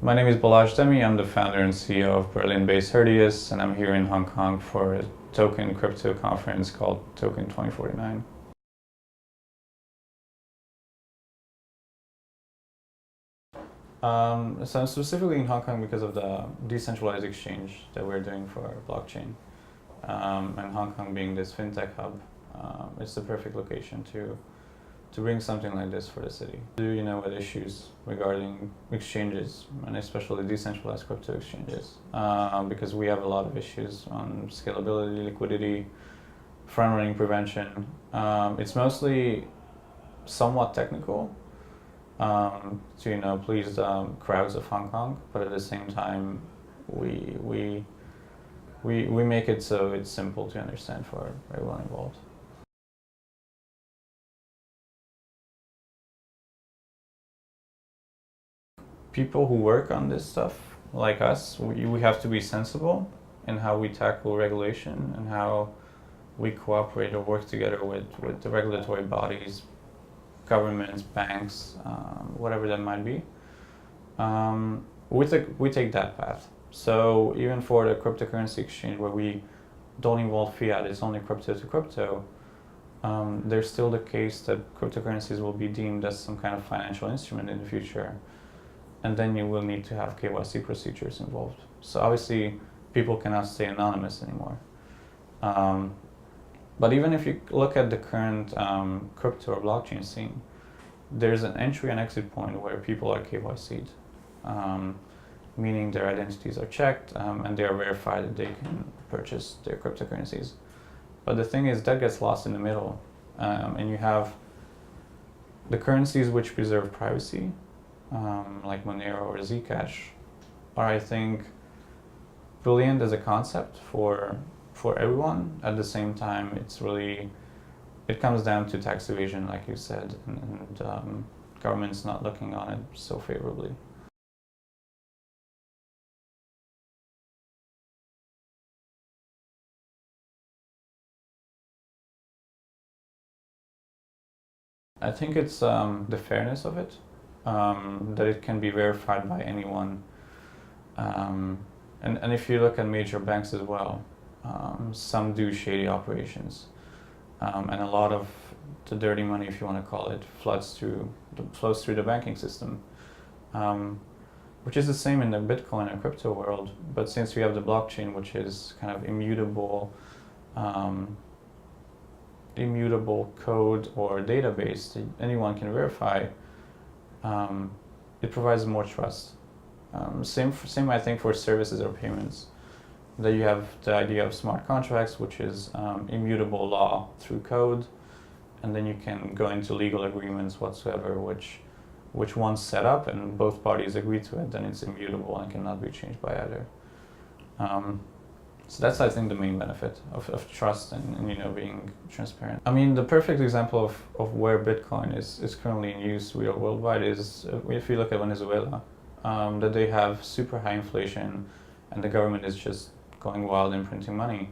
My name is Balazs. I'm the founder and CEO of Berlin-based Herdius, and I'm here in Hong Kong for a token crypto conference called Token 2049. So I'm specifically in Hong Kong because of the decentralized exchange that we're doing for our blockchain. And Hong Kong being this fintech hub, it's the perfect location to bring something like this for the city. With issues regarding exchanges, and especially decentralized crypto exchanges, because we have a lot of issues on scalability, liquidity, front-running prevention. It's mostly somewhat technical to please the crowds of Hong Kong, but at the same time, we make it so it's simple to understand for everyone involved. People who work on this stuff, like us, we have to be sensible in how we tackle regulation and how we cooperate or work together with the regulatory bodies, governments, banks, whatever that might be. We take that path. So even for the cryptocurrency exchange where we don't involve fiat, it's only crypto to crypto, there's still the case that cryptocurrencies will be deemed as some kind of financial instrument in the future. And then you will need to have KYC procedures involved. So obviously, people cannot stay anonymous anymore. But even if you look at the current crypto or blockchain scene, there's an entry and exit point where people are KYC'd, meaning their identities are checked and they are verified that they can purchase their cryptocurrencies. But the thing is, that gets lost in the middle, and you have the currencies which preserve privacy, like Monero or Zcash, are, I think, brilliant as a concept for everyone. At the same time, it comes down to tax evasion, like you said, and government's not looking on it so favorably. I think it's the fairness of it. That it can be verified by anyone. And if you look at major banks as well, some do shady operations. And a lot of the dirty money, if you want to call it, flows through the banking system. Which is the same in the Bitcoin and crypto world, but since we have the blockchain, which is kind of immutable code or database that anyone can verify, it provides more trust. Same I think for services or payments. That you have the idea of smart contracts, which is immutable law through code, and then you can go into legal agreements whatsoever, which once set up and both parties agree to it, then it's immutable and cannot be changed by either. So that's, I think, the main benefit of trust and being transparent. I mean, the perfect example of where Bitcoin is currently in use worldwide is if you look at Venezuela, that they have super high inflation and the government is just going wild and printing money.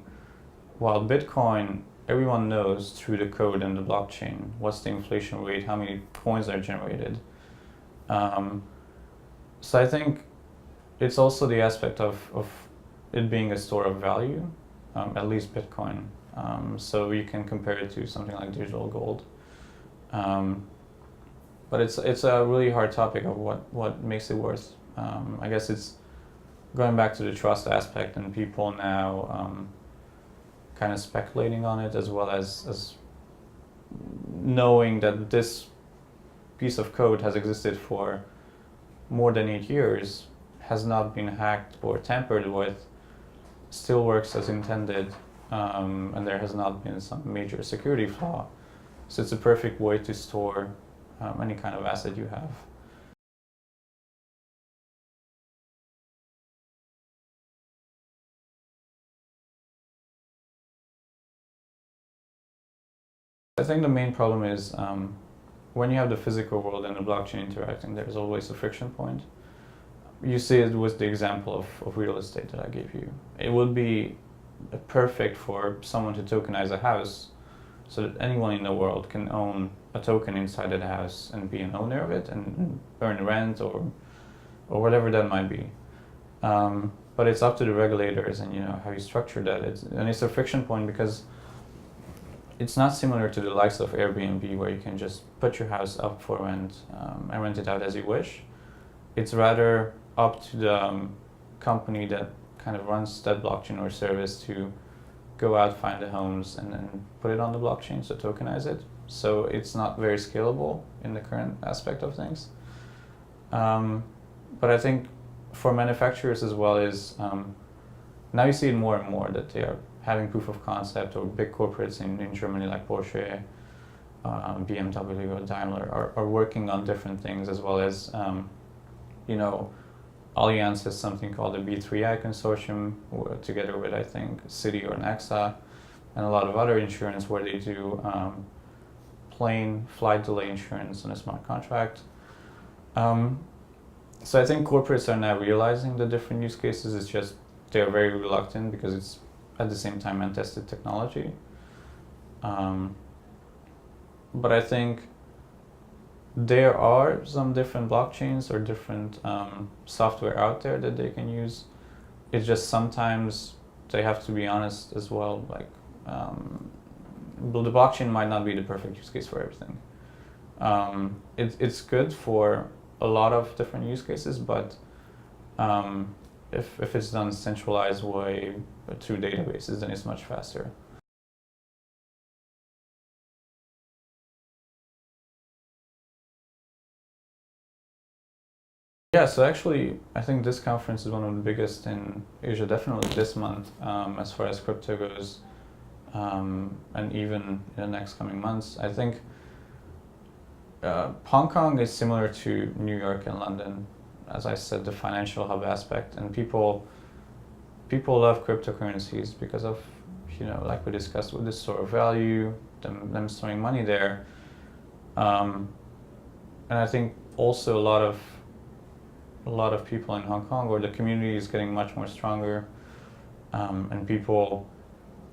While Bitcoin, everyone knows through the code and the blockchain what's the inflation rate, how many coins are generated. So I think it's also the aspect of it being a store of value, at least Bitcoin. So you can compare it to something like digital gold. But it's a really hard topic of what makes it worth. I guess it's going back to the trust aspect and people now kind of speculating on it, as well as knowing that this piece of code has existed for more than 8 years, has not been hacked or tampered with, still works as intended, and there has not been some major security flaw. So it's a perfect way to store any kind of asset you have. I think the main problem is when you have the physical world and the blockchain interacting, there's always a friction point. You see it with the example of real estate that I gave you. It would be perfect for someone to tokenize a house so that anyone in the world can own a token inside that house and be an owner of it and earn rent or or whatever that might be. But it's up to the regulators and how you structure that. It's a friction point because it's not similar to the likes of Airbnb where you can just put your house up for rent and rent it out as you wish. It's rather up to the company that kind of runs that blockchain or service to go out, find the homes, and then put it on the blockchain, so tokenize it. So it's not very scalable in the current aspect of things. But I think for manufacturers as well is now you see it more and more that they are having proof of concept, or big corporates in Germany like Porsche, BMW, or Daimler are working on different things, as well as Allianz has something called the B3I consortium together with, I think, Citi or AXA, and a lot of other insurance where they do plane flight delay insurance on a smart contract. So I think corporates are now realizing the different use cases. It's just they're very reluctant because it's at the same time untested technology. But I think there are some different blockchains or different software out there that they can use. It's just sometimes they have to be honest as well. Like, the blockchain might not be the perfect use case for everything. It's good for a lot of different use cases, but if it's done centralized way through databases, then it's much faster. Yeah, so actually, I think this conference is one of the biggest in Asia, definitely this month, as far as crypto goes, and even in the next coming months. I think Hong Kong is similar to New York and London, as I said, the financial hub aspect, and people love cryptocurrencies because of, like we discussed, with the store of value, them storing money there, and I think also a lot of people in Hong Kong, or the community is getting much more stronger, and people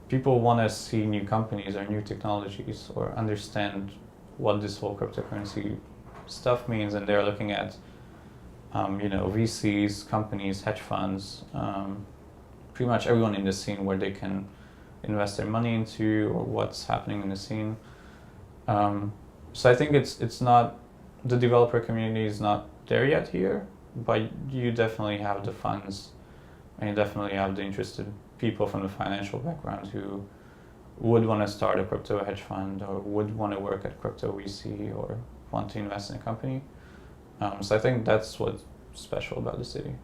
want to see new companies or new technologies or understand what this whole cryptocurrency stuff means, and they're looking at VCs, companies, hedge funds, pretty much everyone in the scene where they can invest their money into, or what's happening in the scene. So I think it's not, the developer community is not there yet here, but you definitely have the funds, and you definitely have the interested people from the financial background who would want to start a crypto hedge fund, or would want to work at crypto VC, or want to invest in a company. So I think that's what's special about the city.